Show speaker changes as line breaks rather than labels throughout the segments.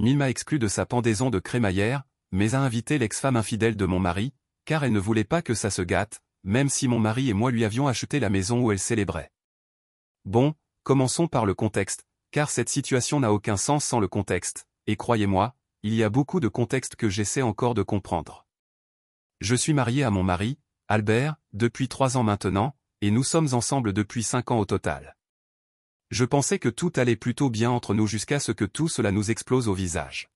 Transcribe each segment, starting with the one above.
il m'a exclu de sa pendaison de crémaillère, mais a invité l'ex-femme infidèle de mon mari, car elle ne voulait pas que ça se gâte, même si mon mari et moi lui avions acheté la maison où elle célébrait. Bon, commençons par le contexte, car cette situation n'a aucun sens sans le contexte, et croyez-moi, il y a beaucoup de contextes que j'essaie encore de comprendre. Je suis marié à mon mari, Albert, depuis 3 ans maintenant, et nous sommes ensemble depuis 5 ans au total. Je pensais que tout allait plutôt bien entre nous jusqu'à ce que tout cela nous explose au visage.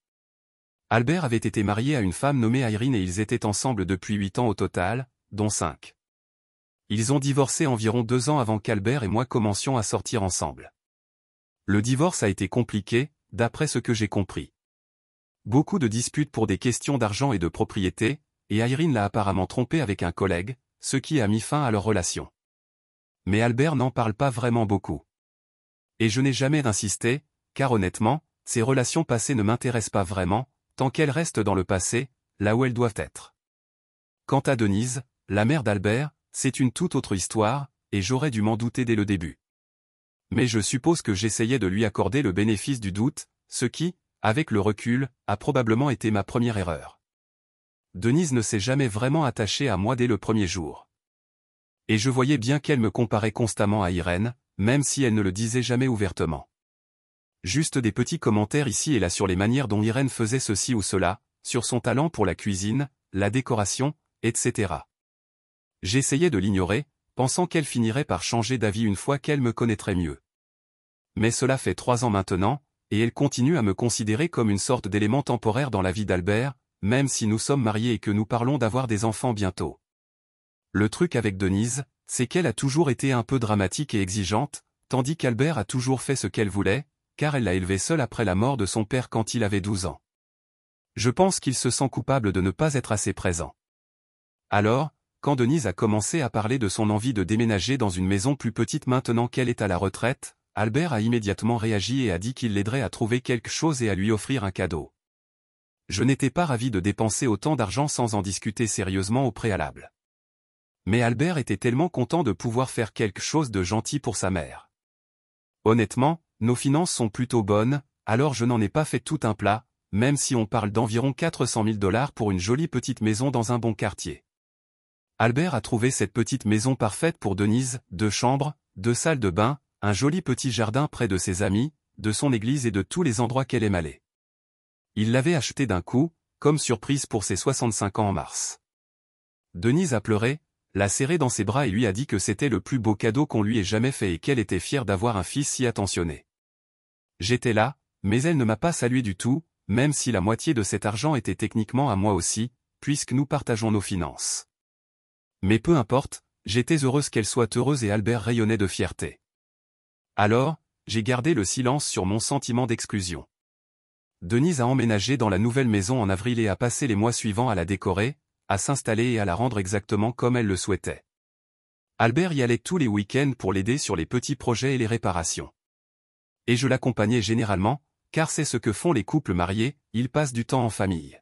Albert avait été marié à une femme nommée Irene et ils étaient ensemble depuis 8 ans au total, dont 5. Ils ont divorcé environ 2 ans avant qu'Albert et moi commencions à sortir ensemble. Le divorce a été compliqué, d'après ce que j'ai compris. Beaucoup de disputes pour des questions d'argent et de propriété, et Irene l'a apparemment trompé avec un collègue, ce qui a mis fin à leur relation. Mais Albert n'en parle pas vraiment beaucoup. Et je n'ai jamais insisté, car honnêtement, ces relations passées ne m'intéressent pas vraiment, tant qu'elles restent dans le passé, là où elles doivent être. Quant à Denise, la mère d'Albert, c'est une toute autre histoire, et j'aurais dû m'en douter dès le début. Mais je suppose que j'essayais de lui accorder le bénéfice du doute, ce qui, avec le recul, a probablement été ma première erreur. Denise ne s'est jamais vraiment attachée à moi dès le premier jour. Et je voyais bien qu'elle me comparait constamment à Irène, même si elle ne le disait jamais ouvertement. Juste des petits commentaires ici et là sur les manières dont Irène faisait ceci ou cela, sur son talent pour la cuisine, la décoration, etc. J'essayais de l'ignorer, pensant qu'elle finirait par changer d'avis une fois qu'elle me connaîtrait mieux. Mais cela fait 3 ans maintenant, et elle continue à me considérer comme une sorte d'élément temporaire dans la vie d'Albert, même si nous sommes mariés et que nous parlons d'avoir des enfants bientôt. Le truc avec Denise, c'est qu'elle a toujours été un peu dramatique et exigeante, tandis qu'Albert a toujours fait ce qu'elle voulait, car elle l'a élevé seul après la mort de son père quand il avait 12 ans. Je pense qu'il se sent coupable de ne pas être assez présent. Alors, quand Denise a commencé à parler de son envie de déménager dans une maison plus petite maintenant qu'elle est à la retraite, Albert a immédiatement réagi et a dit qu'il l'aiderait à trouver quelque chose et à lui offrir un cadeau. Je n'étais pas ravi de dépenser autant d'argent sans en discuter sérieusement au préalable. Mais Albert était tellement content de pouvoir faire quelque chose de gentil pour sa mère. Honnêtement, nos finances sont plutôt bonnes, alors je n'en ai pas fait tout un plat, même si on parle d'environ 400 000 $ pour une jolie petite maison dans un bon quartier. Albert a trouvé cette petite maison parfaite pour Denise, 2 chambres, 2 salles de bain, un joli petit jardin près de ses amis, de son église et de tous les endroits qu'elle aime aller. Il l'avait achetée d'un coup, comme surprise pour ses 65 ans en mars. Denise a pleuré, l'a serré dans ses bras et lui a dit que c'était le plus beau cadeau qu'on lui ait jamais fait et qu'elle était fière d'avoir un fils si attentionné. J'étais là, mais elle ne m'a pas salué du tout, même si la moitié de cet argent était techniquement à moi aussi, puisque nous partageons nos finances. Mais peu importe, j'étais heureuse qu'elle soit heureuse et Albert rayonnait de fierté. Alors, j'ai gardé le silence sur mon sentiment d'exclusion. Denise a emménagé dans la nouvelle maison en avril et a passé les mois suivants à la décorer, à s'installer et à la rendre exactement comme elle le souhaitait. Albert y allait tous les week-ends pour l'aider sur les petits projets et les réparations. Et je l'accompagnais généralement, car c'est ce que font les couples mariés, ils passent du temps en famille.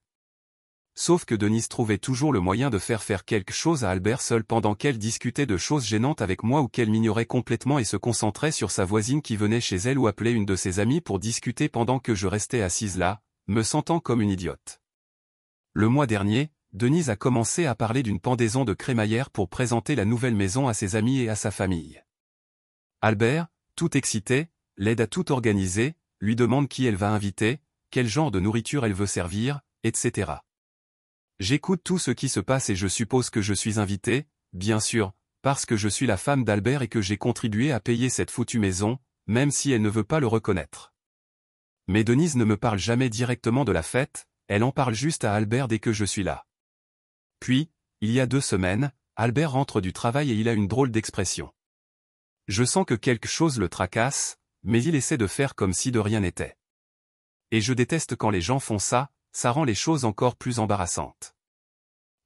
Sauf que Denise trouvait toujours le moyen de faire quelque chose à Albert seul pendant qu'elle discutait de choses gênantes avec moi ou qu'elle m'ignorait complètement et se concentrait sur sa voisine qui venait chez elle ou appelait une de ses amies pour discuter pendant que je restais assise là, me sentant comme une idiote. Le mois dernier, Denise a commencé à parler d'une pendaison de crémaillère pour présenter la nouvelle maison à ses amis et à sa famille. Albert, tout excité, l'aide à tout organiser, lui demande qui elle va inviter, quel genre de nourriture elle veut servir, etc. J'écoute tout ce qui se passe et je suppose que je suis invité, bien sûr, parce que je suis la femme d'Albert et que j'ai contribué à payer cette foutue maison, même si elle ne veut pas le reconnaître. Mais Denise ne me parle jamais directement de la fête, elle en parle juste à Albert dès que je suis là. Puis, il y a 2 semaines, Albert rentre du travail et il a une drôle d'expression. Je sens que quelque chose le tracasse, mais il essaie de faire comme si de rien n'était. Et je déteste quand les gens font ça, ça rend les choses encore plus embarrassantes.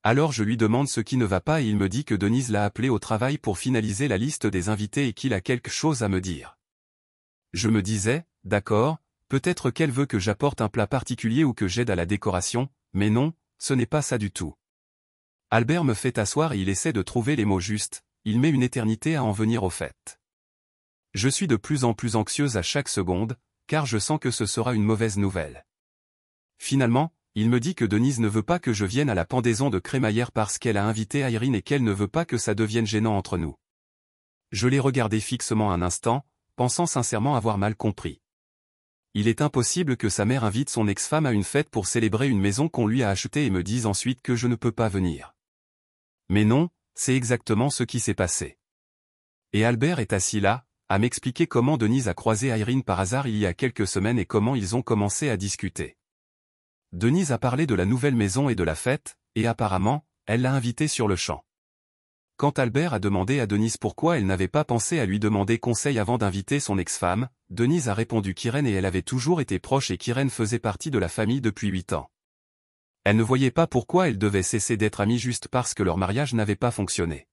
Alors je lui demande ce qui ne va pas et il me dit que Denise l'a appelé au travail pour finaliser la liste des invités et qu'il a quelque chose à me dire. Je me disais, d'accord, peut-être qu'elle veut que j'apporte un plat particulier ou que j'aide à la décoration, mais non, ce n'est pas ça du tout. Albert me fait asseoir et il essaie de trouver les mots justes, il met une éternité à en venir au fait. Je suis de plus en plus anxieuse à chaque seconde, car je sens que ce sera une mauvaise nouvelle. Finalement, il me dit que Denise ne veut pas que je vienne à la pendaison de crémaillère parce qu'elle a invité Irene et qu'elle ne veut pas que ça devienne gênant entre nous. Je l'ai regardé fixement un instant, pensant sincèrement avoir mal compris. Il est impossible que sa mère invite son ex-femme à une fête pour célébrer une maison qu'on lui a achetée et me dise ensuite que je ne peux pas venir. Mais non, c'est exactement ce qui s'est passé. Et Albert est assis là, à m'expliquer comment Denise a croisé Irene par hasard il y a quelques semaines et comment ils ont commencé à discuter. Denise a parlé de la nouvelle maison et de la fête, et apparemment, elle l'a invitée sur le champ. Quand Albert a demandé à Denise pourquoi elle n'avait pas pensé à lui demander conseil avant d'inviter son ex-femme, Denise a répondu qu'Irene et elle avaient toujours été proches et qu'Irene faisait partie de la famille depuis 8 ans. Elle ne voyait pas pourquoi elle devait cesser d'être amie juste parce que leur mariage n'avait pas fonctionné.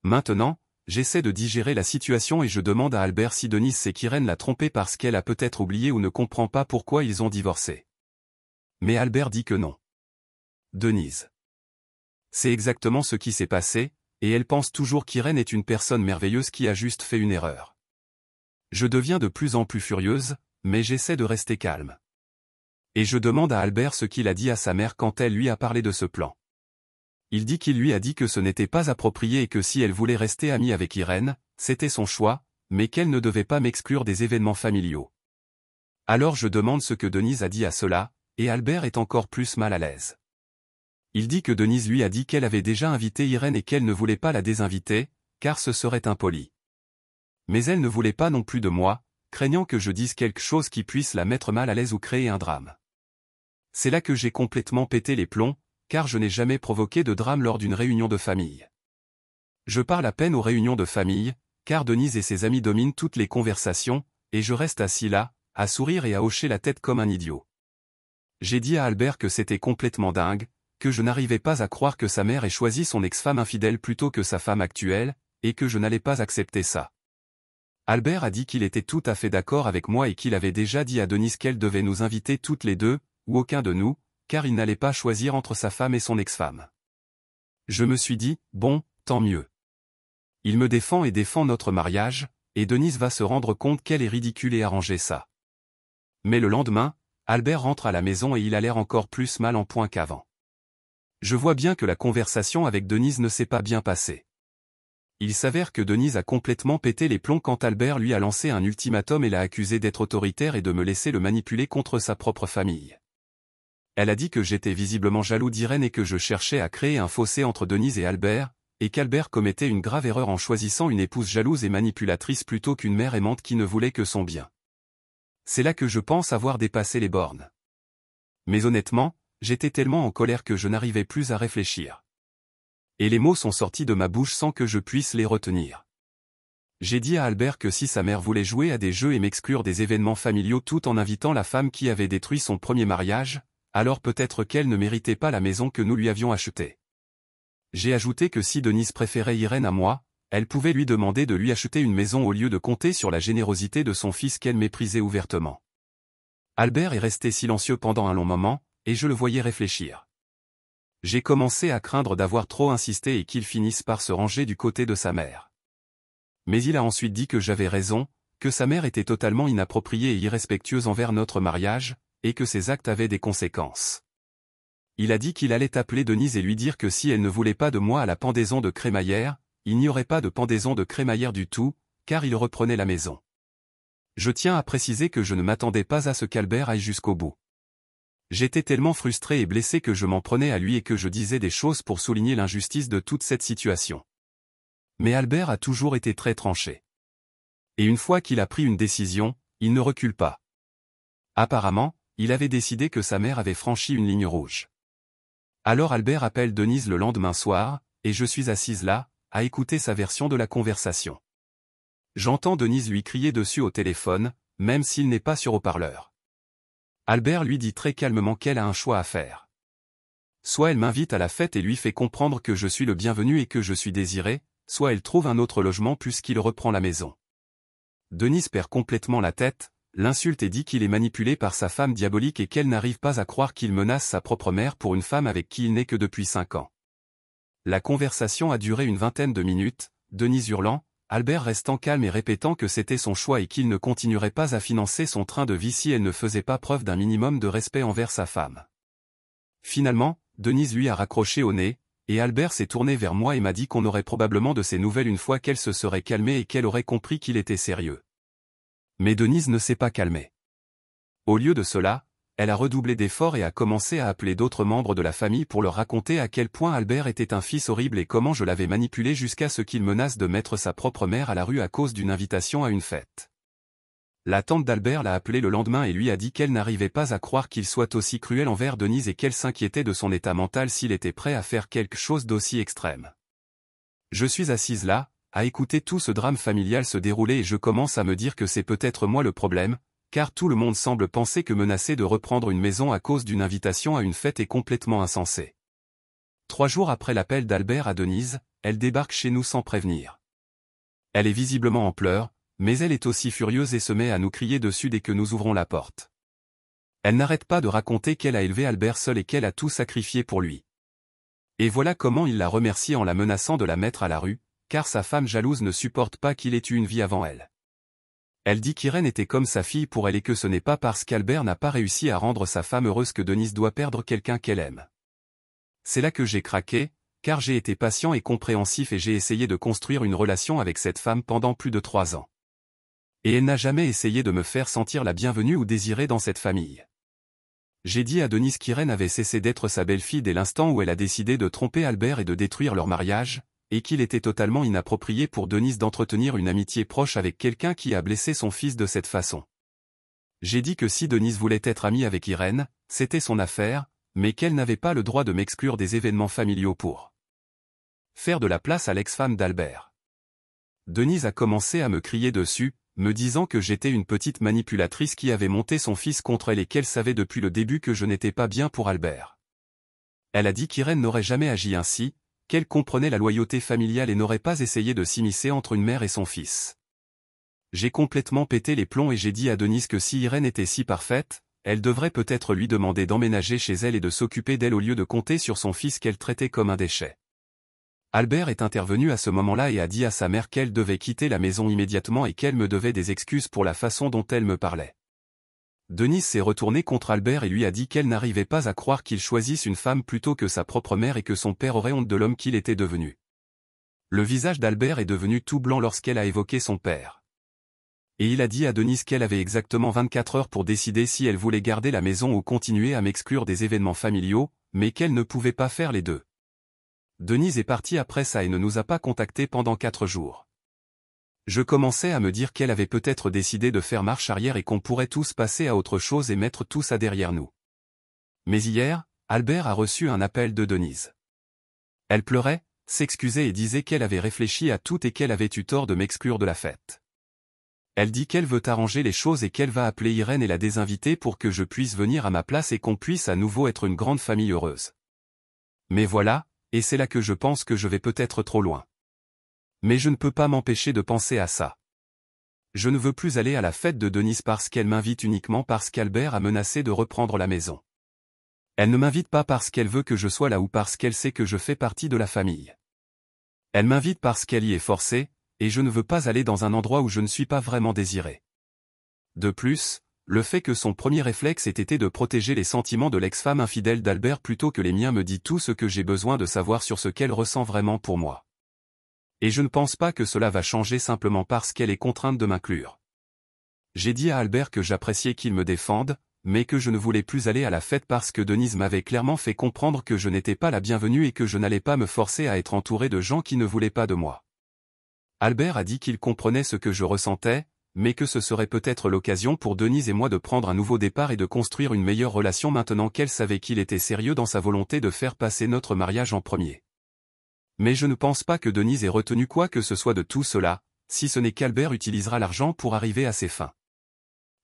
Maintenant, j'essaie de digérer la situation et je demande à Albert si Denise sait qu'Irene l'a trompé parce qu'elle a peut-être oublié ou ne comprend pas pourquoi ils ont divorcé. Mais Albert dit que non. Denise. C'est exactement ce qui s'est passé, et elle pense toujours qu'Irene est une personne merveilleuse qui a juste fait une erreur. Je deviens de plus en plus furieuse, mais j'essaie de rester calme. Et je demande à Albert ce qu'il a dit à sa mère quand elle lui a parlé de ce plan. Il dit qu'il lui a dit que ce n'était pas approprié et que si elle voulait rester amie avec Irene, c'était son choix, mais qu'elle ne devait pas m'exclure des événements familiaux. Alors je demande ce que Denise a dit à cela, et Albert est encore plus mal à l'aise. Il dit que Denise lui a dit qu'elle avait déjà invité Irene et qu'elle ne voulait pas la désinviter, car ce serait impoli. Mais elle ne voulait pas non plus de moi, craignant que je dise quelque chose qui puisse la mettre mal à l'aise ou créer un drame. C'est là que j'ai complètement pété les plombs, car je n'ai jamais provoqué de drame lors d'une réunion de famille. Je parle à peine aux réunions de famille, car Denise et ses amis dominent toutes les conversations, et je reste assis là, à sourire et à hocher la tête comme un idiot. J'ai dit à Albert que c'était complètement dingue, que je n'arrivais pas à croire que sa mère ait choisi son ex-femme infidèle plutôt que sa femme actuelle, et que je n'allais pas accepter ça. Albert a dit qu'il était tout à fait d'accord avec moi et qu'il avait déjà dit à Denise qu'elle devait nous inviter toutes les deux, ou aucun de nous, car il n'allait pas choisir entre sa femme et son ex-femme. Je me suis dit, bon, tant mieux. Il me défend et défend notre mariage, et Denise va se rendre compte qu'elle est ridicule et arranger ça. Mais le lendemain, Albert rentre à la maison et il a l'air encore plus mal en point qu'avant. Je vois bien que la conversation avec Denise ne s'est pas bien passée. Il s'avère que Denise a complètement pété les plombs quand Albert lui a lancé un ultimatum et l'a accusé d'être autoritaire et de me laisser le manipuler contre sa propre famille. Elle a dit que j'étais visiblement jaloux d'Irene et que je cherchais à créer un fossé entre Denise et Albert, et qu'Albert commettait une grave erreur en choisissant une épouse jalouse et manipulatrice plutôt qu'une mère aimante qui ne voulait que son bien. C'est là que je pense avoir dépassé les bornes. Mais honnêtement, j'étais tellement en colère que je n'arrivais plus à réfléchir. Et les mots sont sortis de ma bouche sans que je puisse les retenir. J'ai dit à Albert que si sa mère voulait jouer à des jeux et m'exclure des événements familiaux tout en invitant la femme qui avait détruit son premier mariage, alors peut-être qu'elle ne méritait pas la maison que nous lui avions achetée. J'ai ajouté que si Denise préférait Irene à moi, elle pouvait lui demander de lui acheter une maison au lieu de compter sur la générosité de son fils qu'elle méprisait ouvertement. Albert est resté silencieux pendant un long moment, et je le voyais réfléchir. J'ai commencé à craindre d'avoir trop insisté et qu'il finisse par se ranger du côté de sa mère. Mais il a ensuite dit que j'avais raison, que sa mère était totalement inappropriée et irrespectueuse envers notre mariage, et que ses actes avaient des conséquences. Il a dit qu'il allait appeler Denise et lui dire que si elle ne voulait pas de moi à la pendaison de crémaillère, il n'y aurait pas de pendaison de crémaillère du tout, car il reprenait la maison. Je tiens à préciser que je ne m'attendais pas à ce qu'Albert aille jusqu'au bout. J'étais tellement frustré et blessé que je m'en prenais à lui et que je disais des choses pour souligner l'injustice de toute cette situation. Mais Albert a toujours été très tranché. Et une fois qu'il a pris une décision, il ne recule pas. Apparemment, il avait décidé que sa mère avait franchi une ligne rouge. Alors Albert appelle Denise le lendemain soir, et je suis assise là, à écouter sa version de la conversation. J'entends Denise lui crier dessus au téléphone, même s'il n'est pas sur haut-parleur. Albert lui dit très calmement qu'elle a un choix à faire. Soit elle m'invite à la fête et lui fait comprendre que je suis le bienvenu et que je suis désiré, soit elle trouve un autre logement puisqu'il reprend la maison. Denise perd complètement la tête, l'insulte et dit qu'il est manipulé par sa femme diabolique et qu'elle n'arrive pas à croire qu'il menace sa propre mère pour une femme avec qui il n'est que depuis 5 ans. La conversation a duré une vingtaine de minutes, Denise hurlant, Albert restant calme et répétant que c'était son choix et qu'il ne continuerait pas à financer son train de vie si elle ne faisait pas preuve d'un minimum de respect envers sa femme. Finalement, Denise lui a raccroché au nez, et Albert s'est tourné vers moi et m'a dit qu'on aurait probablement de ses nouvelles une fois qu'elle se serait calmée et qu'elle aurait compris qu'il était sérieux. Mais Denise ne s'est pas calmée. Au lieu de cela, elle a redoublé d'efforts et a commencé à appeler d'autres membres de la famille pour leur raconter à quel point Albert était un fils horrible et comment je l'avais manipulé jusqu'à ce qu'il menace de mettre sa propre mère à la rue à cause d'une invitation à une fête. La tante d'Albert l'a appelé le lendemain et lui a dit qu'elle n'arrivait pas à croire qu'il soit aussi cruel envers Denise et qu'elle s'inquiétait de son état mental s'il était prêt à faire quelque chose d'aussi extrême. Je suis assise là, à écouter tout ce drame familial se dérouler et je commence à me dire que c'est peut-être moi le problème, car tout le monde semble penser que menacer de reprendre une maison à cause d'une invitation à une fête est complètement insensé. 3 jours après l'appel d'Albert à Denise, elle débarque chez nous sans prévenir. Elle est visiblement en pleurs, mais elle est aussi furieuse et se met à nous crier dessus dès que nous ouvrons la porte. Elle n'arrête pas de raconter qu'elle a élevé Albert seul et qu'elle a tout sacrifié pour lui. Et voilà comment il la remercie en la menaçant de la mettre à la rue, car sa femme jalouse ne supporte pas qu'il ait eu une vie avant elle. Elle dit qu'Irène était comme sa fille pour elle et que ce n'est pas parce qu'Albert n'a pas réussi à rendre sa femme heureuse que Denise doit perdre quelqu'un qu'elle aime. C'est là que j'ai craqué, car j'ai été patient et compréhensif et j'ai essayé de construire une relation avec cette femme pendant plus de 3 ans. Et elle n'a jamais essayé de me faire sentir la bienvenue ou désirée dans cette famille. J'ai dit à Denise qu'Irène avait cessé d'être sa belle-fille dès l'instant où elle a décidé de tromper Albert et de détruire leur mariage, et qu'il était totalement inapproprié pour Denise d'entretenir une amitié proche avec quelqu'un qui a blessé son fils de cette façon. J'ai dit que si Denise voulait être amie avec Irène, c'était son affaire, mais qu'elle n'avait pas le droit de m'exclure des événements familiaux pour faire de la place à l'ex-femme d'Albert. Denise a commencé à me crier dessus, me disant que j'étais une petite manipulatrice qui avait monté son fils contre elle et qu'elle savait depuis le début que je n'étais pas bien pour Albert. Elle a dit qu'Irène n'aurait jamais agi ainsi, qu'elle comprenait la loyauté familiale et n'aurait pas essayé de s'immiscer entre une mère et son fils. J'ai complètement pété les plombs et j'ai dit à Denise que si Irène était si parfaite, elle devrait peut-être lui demander d'emménager chez elle et de s'occuper d'elle au lieu de compter sur son fils qu'elle traitait comme un déchet. Albert est intervenu à ce moment-là et a dit à sa mère qu'elle devait quitter la maison immédiatement et qu'elle me devait des excuses pour la façon dont elle me parlait. Denise s'est retournée contre Albert et lui a dit qu'elle n'arrivait pas à croire qu'il choisisse une femme plutôt que sa propre mère et que son père aurait honte de l'homme qu'il était devenu. Le visage d'Albert est devenu tout blanc lorsqu'elle a évoqué son père. Et il a dit à Denise qu'elle avait exactement 24 heures pour décider si elle voulait garder la maison ou continuer à m'exclure des événements familiaux, mais qu'elle ne pouvait pas faire les deux. Denise est partie après ça et ne nous a pas contactés pendant 4 jours. Je commençais à me dire qu'elle avait peut-être décidé de faire marche arrière et qu'on pourrait tous passer à autre chose et mettre tout ça derrière nous. Mais hier, Albert a reçu un appel de Denise. Elle pleurait, s'excusait et disait qu'elle avait réfléchi à tout et qu'elle avait eu tort de m'exclure de la fête. Elle dit qu'elle veut arranger les choses et qu'elle va appeler Irène et la désinviter pour que je puisse venir à ma place et qu'on puisse à nouveau être une grande famille heureuse. Mais voilà, et c'est là que je pense que je vais peut-être trop loin. Mais je ne peux pas m'empêcher de penser à ça. Je ne veux plus aller à la fête de Denise parce qu'elle m'invite uniquement parce qu'Albert a menacé de reprendre la maison. Elle ne m'invite pas parce qu'elle veut que je sois là ou parce qu'elle sait que je fais partie de la famille. Elle m'invite parce qu'elle y est forcée, et je ne veux pas aller dans un endroit où je ne suis pas vraiment désiré. De plus, le fait que son premier réflexe ait été de protéger les sentiments de l'ex-femme infidèle d'Albert plutôt que les miens me dit tout ce que j'ai besoin de savoir sur ce qu'elle ressent vraiment pour moi. Et je ne pense pas que cela va changer simplement parce qu'elle est contrainte de m'inclure. J'ai dit à Albert que j'appréciais qu'il me défende, mais que je ne voulais plus aller à la fête parce que Denise m'avait clairement fait comprendre que je n'étais pas la bienvenue et que je n'allais pas me forcer à être entouré de gens qui ne voulaient pas de moi. Albert a dit qu'il comprenait ce que je ressentais, mais que ce serait peut-être l'occasion pour Denise et moi de prendre un nouveau départ et de construire une meilleure relation maintenant qu'elle savait qu'il était sérieux dans sa volonté de faire passer notre mariage en premier. Mais je ne pense pas que Denise ait retenu quoi que ce soit de tout cela, si ce n'est qu'Albert utilisera l'argent pour arriver à ses fins.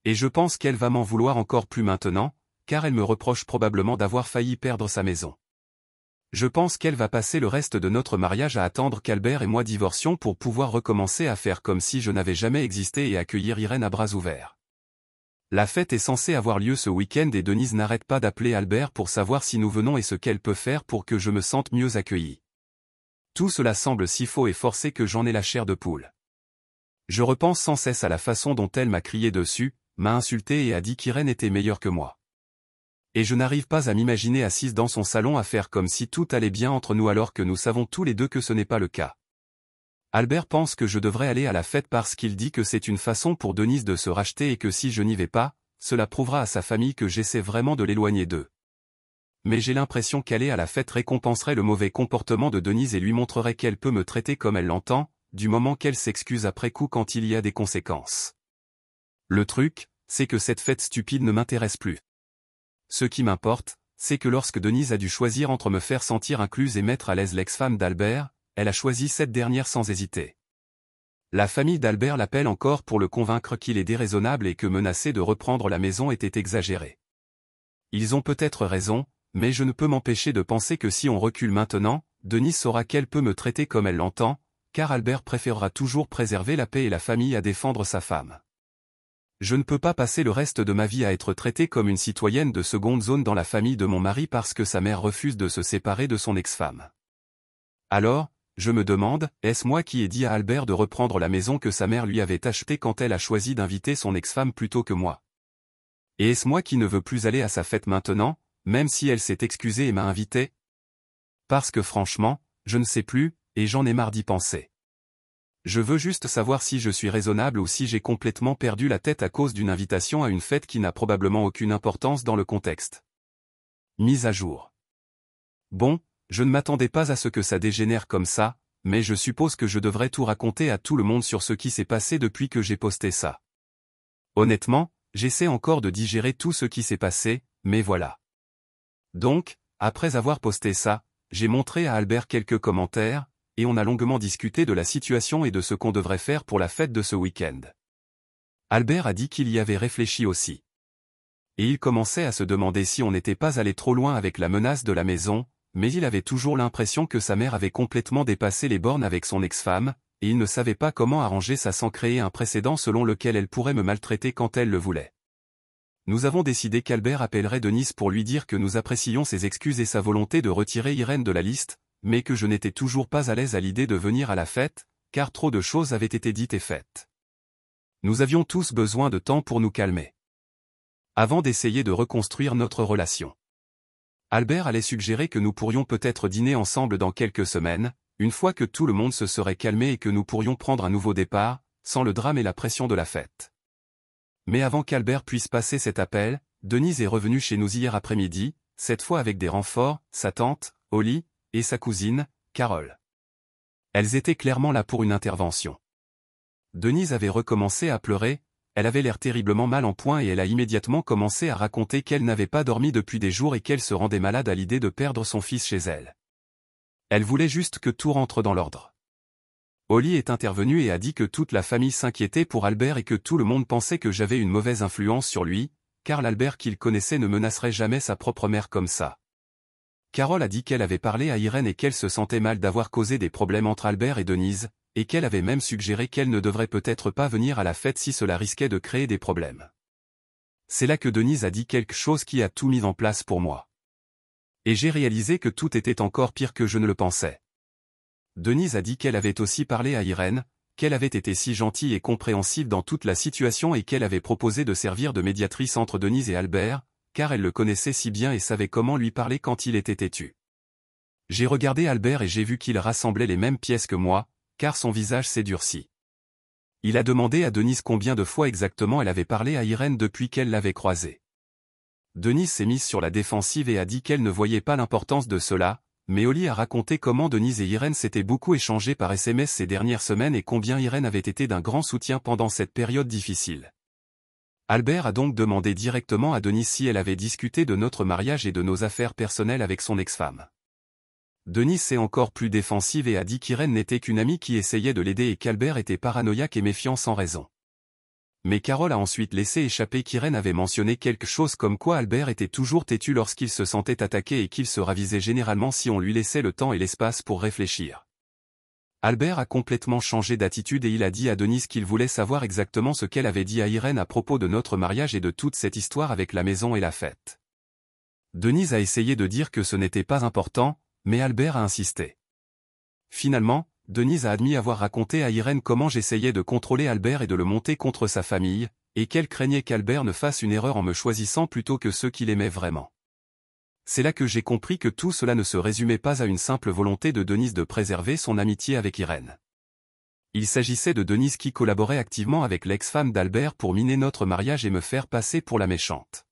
Et je pense qu'elle va m'en vouloir encore plus maintenant, car elle me reproche probablement d'avoir failli perdre sa maison. Je pense qu'elle va passer le reste de notre mariage à attendre qu'Albert et moi divorcions pour pouvoir recommencer à faire comme si je n'avais jamais existé et accueillir Irène à bras ouverts. La fête est censée avoir lieu ce week-end et Denise n'arrête pas d'appeler Albert pour savoir si nous venons et ce qu'elle peut faire pour que je me sente mieux accueilli. Tout cela semble si faux et forcé que j'en ai la chair de poule. Je repense sans cesse à la façon dont elle m'a crié dessus, m'a insulté et a dit qu'Irène était meilleure que moi. Et je n'arrive pas à m'imaginer assise dans son salon à faire comme si tout allait bien entre nous alors que nous savons tous les deux que ce n'est pas le cas. Albert pense que je devrais aller à la fête parce qu'il dit que c'est une façon pour Denise de se racheter et que si je n'y vais pas, cela prouvera à sa famille que j'essaie vraiment de l'éloigner d'eux. Mais j'ai l'impression qu'aller à la fête récompenserait le mauvais comportement de Denise et lui montrerait qu'elle peut me traiter comme elle l'entend, du moment qu'elle s'excuse après coup quand il y a des conséquences. Le truc, c'est que cette fête stupide ne m'intéresse plus. Ce qui m'importe, c'est que lorsque Denise a dû choisir entre me faire sentir incluse et mettre à l'aise l'ex-femme d'Albert, elle a choisi cette dernière sans hésiter. La famille d'Albert l'appelle encore pour le convaincre qu'il est déraisonnable et que menacer de reprendre la maison était exagéré. Ils ont peut-être raison, mais je ne peux m'empêcher de penser que si on recule maintenant, Denise saura qu'elle peut me traiter comme elle l'entend, car Albert préférera toujours préserver la paix et la famille à défendre sa femme. Je ne peux pas passer le reste de ma vie à être traitée comme une citoyenne de seconde zone dans la famille de mon mari parce que sa mère refuse de se séparer de son ex-femme. Alors, je me demande, est-ce moi qui ai dit à Albert de reprendre la maison que sa mère lui avait achetée quand elle a choisi d'inviter son ex-femme plutôt que moi? Et est-ce moi qui ne veux plus aller à sa fête maintenant, même si elle s'est excusée et m'a invité? Parce que franchement, je ne sais plus, et j'en ai marre d'y penser. Je veux juste savoir si je suis raisonnable ou si j'ai complètement perdu la tête à cause d'une invitation à une fête qui n'a probablement aucune importance dans le contexte. Mise à jour. Bon, je ne m'attendais pas à ce que ça dégénère comme ça, mais je suppose que je devrais tout raconter à tout le monde sur ce qui s'est passé depuis que j'ai posté ça. Honnêtement, j'essaie encore de digérer tout ce qui s'est passé, mais voilà. Donc, après avoir posté ça, j'ai montré à Albert quelques commentaires, et on a longuement discuté de la situation et de ce qu'on devrait faire pour la fête de ce week-end. Albert a dit qu'il y avait réfléchi aussi. Et il commençait à se demander si on n'était pas allé trop loin avec la menace de la maison, mais il avait toujours l'impression que sa mère avait complètement dépassé les bornes avec son ex-femme, et il ne savait pas comment arranger ça sans créer un précédent selon lequel elle pourrait me maltraiter quand elle le voulait. Nous avons décidé qu'Albert appellerait Denise pour lui dire que nous apprécions ses excuses et sa volonté de retirer Irène de la liste, mais que je n'étais toujours pas à l'aise à l'idée de venir à la fête, car trop de choses avaient été dites et faites. Nous avions tous besoin de temps pour nous calmer. Avant d'essayer de reconstruire notre relation. Albert allait suggérer que nous pourrions peut-être dîner ensemble dans quelques semaines, une fois que tout le monde se serait calmé et que nous pourrions prendre un nouveau départ, sans le drame et la pression de la fête. Mais avant qu'Albert puisse passer cet appel, Denise est revenue chez nous hier après-midi, cette fois avec des renforts, sa tante, Holly, et sa cousine, Carole. Elles étaient clairement là pour une intervention. Denise avait recommencé à pleurer, elle avait l'air terriblement mal en point et elle a immédiatement commencé à raconter qu'elle n'avait pas dormi depuis des jours et qu'elle se rendait malade à l'idée de perdre son fils chez elle. Elle voulait juste que tout rentre dans l'ordre. Holly est intervenue et a dit que toute la famille s'inquiétait pour Albert et que tout le monde pensait que j'avais une mauvaise influence sur lui, car l'Albert qu'il connaissait ne menacerait jamais sa propre mère comme ça. Carole a dit qu'elle avait parlé à Irène et qu'elle se sentait mal d'avoir causé des problèmes entre Albert et Denise, et qu'elle avait même suggéré qu'elle ne devrait peut-être pas venir à la fête si cela risquait de créer des problèmes. C'est là que Denise a dit quelque chose qui a tout mis en place pour moi. Et j'ai réalisé que tout était encore pire que je ne le pensais. Denise a dit qu'elle avait aussi parlé à Irène, qu'elle avait été si gentille et compréhensive dans toute la situation et qu'elle avait proposé de servir de médiatrice entre Denise et Albert, car elle le connaissait si bien et savait comment lui parler quand il était têtu. J'ai regardé Albert et j'ai vu qu'il rassemblait les mêmes pièces que moi, car son visage s'est durci. Il a demandé à Denise combien de fois exactement elle avait parlé à Irène depuis qu'elle l'avait croisée. Denise s'est mise sur la défensive et a dit qu'elle ne voyait pas l'importance de cela, mais Holly a raconté comment Denise et Irène s'étaient beaucoup échangés par SMS ces dernières semaines et combien Irène avait été d'un grand soutien pendant cette période difficile. Albert a donc demandé directement à Denise si elle avait discuté de notre mariage et de nos affaires personnelles avec son ex-femme. Denise s'est encore plus défensive et a dit qu'Irène n'était qu'une amie qui essayait de l'aider et qu'Albert était paranoïaque et méfiant sans raison. Mais Carole a ensuite laissé échapper qu'Irène avait mentionné quelque chose comme quoi Albert était toujours têtu lorsqu'il se sentait attaqué et qu'il se ravisait généralement si on lui laissait le temps et l'espace pour réfléchir. Albert a complètement changé d'attitude et il a dit à Denise qu'il voulait savoir exactement ce qu'elle avait dit à Irène à propos de notre mariage et de toute cette histoire avec la maison et la fête. Denise a essayé de dire que ce n'était pas important, mais Albert a insisté. Finalement, Denise a admis avoir raconté à Irène comment j'essayais de contrôler Albert et de le monter contre sa famille, et qu'elle craignait qu'Albert ne fasse une erreur en me choisissant plutôt que ceux qu'il aimait vraiment. C'est là que j'ai compris que tout cela ne se résumait pas à une simple volonté de Denise de préserver son amitié avec Irène. Il s'agissait de Denise qui collaborait activement avec l'ex-femme d'Albert pour miner notre mariage et me faire passer pour la méchante.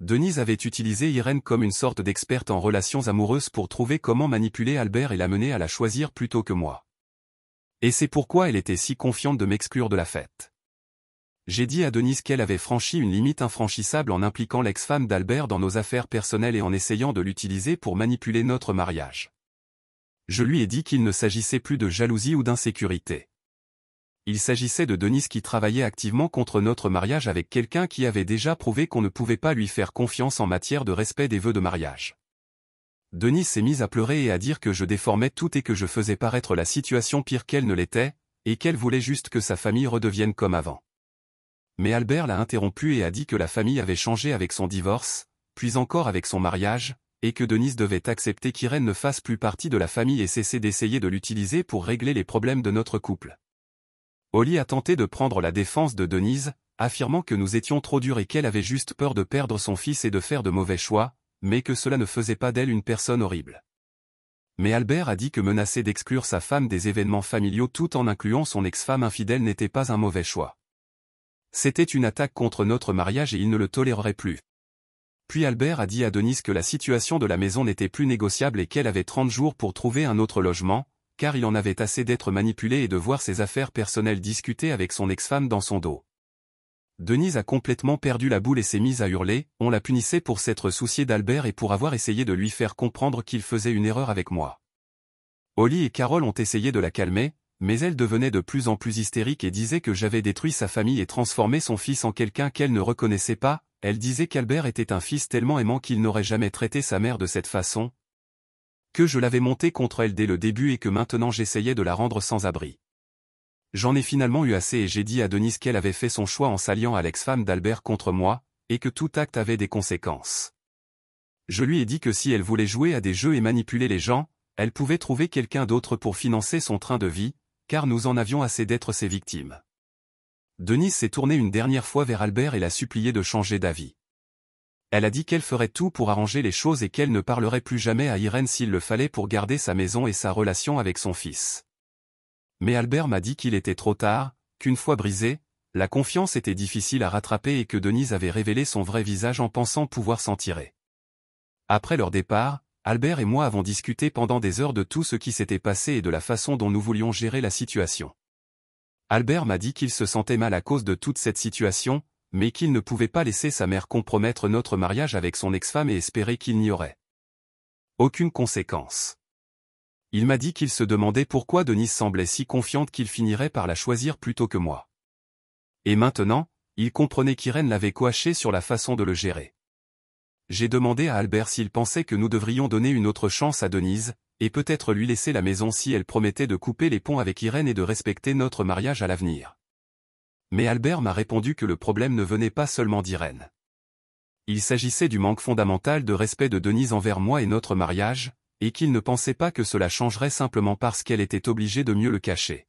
Denise avait utilisé Irène comme une sorte d'experte en relations amoureuses pour trouver comment manipuler Albert et l'amener à la choisir plutôt que moi. Et c'est pourquoi elle était si confiante de m'exclure de la fête. J'ai dit à Denise qu'elle avait franchi une limite infranchissable en impliquant l'ex-femme d'Albert dans nos affaires personnelles et en essayant de l'utiliser pour manipuler notre mariage. Je lui ai dit qu'il ne s'agissait plus de jalousie ou d'insécurité. Il s'agissait de Denise qui travaillait activement contre notre mariage avec quelqu'un qui avait déjà prouvé qu'on ne pouvait pas lui faire confiance en matière de respect des vœux de mariage. Denise s'est mise à pleurer et à dire que je déformais tout et que je faisais paraître la situation pire qu'elle ne l'était, et qu'elle voulait juste que sa famille redevienne comme avant. Mais Albert l'a interrompu et a dit que la famille avait changé avec son divorce, puis encore avec son mariage, et que Denise devait accepter qu'Irène ne fasse plus partie de la famille et cesser d'essayer de l'utiliser pour régler les problèmes de notre couple. Oli a tenté de prendre la défense de Denise, affirmant que nous étions trop durs et qu'elle avait juste peur de perdre son fils et de faire de mauvais choix, mais que cela ne faisait pas d'elle une personne horrible. Mais Albert a dit que menacer d'exclure sa femme des événements familiaux tout en incluant son ex-femme infidèle n'était pas un mauvais choix. C'était une attaque contre notre mariage et il ne le tolérerait plus. Puis Albert a dit à Denise que la situation de la maison n'était plus négociable et qu'elle avait 30 jours pour trouver un autre logement, car il en avait assez d'être manipulé et de voir ses affaires personnelles discutées avec son ex-femme dans son dos. Denise a complètement perdu la boule et s'est mise à hurler, on la punissait pour s'être souciée d'Albert et pour avoir essayé de lui faire comprendre qu'il faisait une erreur avec moi. Oli et Carole ont essayé de la calmer, mais elle devenait de plus en plus hystérique et disait que j'avais détruit sa famille et transformé son fils en quelqu'un qu'elle ne reconnaissait pas. Elle disait qu'Albert était un fils tellement aimant qu'il n'aurait jamais traité sa mère de cette façon, que je l'avais monté contre elle dès le début et que maintenant j'essayais de la rendre sans abri. J'en ai finalement eu assez et j'ai dit à Denise qu'elle avait fait son choix en s'alliant à l'ex-femme d'Albert contre moi, et que tout acte avait des conséquences. Je lui ai dit que si elle voulait jouer à des jeux et manipuler les gens, elle pouvait trouver quelqu'un d'autre pour financer son train de vie, car nous en avions assez d'être ses victimes. Denise s'est tournée une dernière fois vers Albert et l'a supplié de changer d'avis. Elle a dit qu'elle ferait tout pour arranger les choses et qu'elle ne parlerait plus jamais à Irène s'il le fallait pour garder sa maison et sa relation avec son fils. Mais Albert m'a dit qu'il était trop tard, qu'une fois brisée, la confiance était difficile à rattraper et que Denise avait révélé son vrai visage en pensant pouvoir s'en tirer. Après leur départ, Albert et moi avons discuté pendant des heures de tout ce qui s'était passé et de la façon dont nous voulions gérer la situation. Albert m'a dit qu'il se sentait mal à cause de toute cette situation, mais qu'il ne pouvait pas laisser sa mère compromettre notre mariage avec son ex-femme et espérer qu'il n'y aurait aucune conséquence. Il m'a dit qu'il se demandait pourquoi Denise semblait si confiante qu'il finirait par la choisir plutôt que moi. Et maintenant, il comprenait qu'Irène l'avait coaché sur la façon de le gérer. J'ai demandé à Albert s'il pensait que nous devrions donner une autre chance à Denise, et peut-être lui laisser la maison si elle promettait de couper les ponts avec Irène et de respecter notre mariage à l'avenir. Mais Albert m'a répondu que le problème ne venait pas seulement d'Irène. Il s'agissait du manque fondamental de respect de Denise envers moi et notre mariage, et qu'il ne pensait pas que cela changerait simplement parce qu'elle était obligée de mieux le cacher.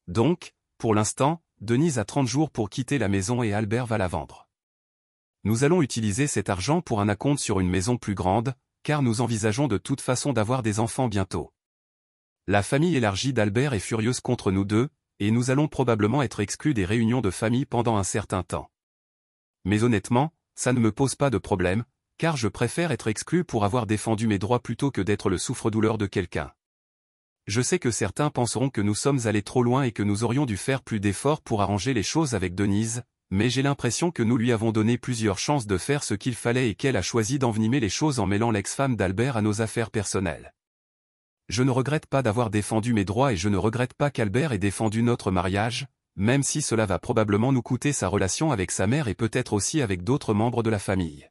Donc, pour l'instant, Denise a 30 jours pour quitter la maison et Albert va la vendre. Nous allons utiliser cet argent pour un acompte sur une maison plus grande, car nous envisageons de toute façon d'avoir des enfants bientôt. La famille élargie d'Albert est furieuse contre nous deux, et nous allons probablement être exclus des réunions de famille pendant un certain temps. Mais honnêtement, ça ne me pose pas de problème, car je préfère être exclu pour avoir défendu mes droits plutôt que d'être le souffre-douleur de quelqu'un. Je sais que certains penseront que nous sommes allés trop loin et que nous aurions dû faire plus d'efforts pour arranger les choses avec Denise, mais j'ai l'impression que nous lui avons donné plusieurs chances de faire ce qu'il fallait et qu'elle a choisi d'envenimer les choses en mêlant l'ex-femme d'Albert à nos affaires personnelles. Je ne regrette pas d'avoir défendu mes droits et je ne regrette pas qu'Albert ait défendu notre mariage, même si cela va probablement nous coûter sa relation avec sa mère et peut-être aussi avec d'autres membres de la famille.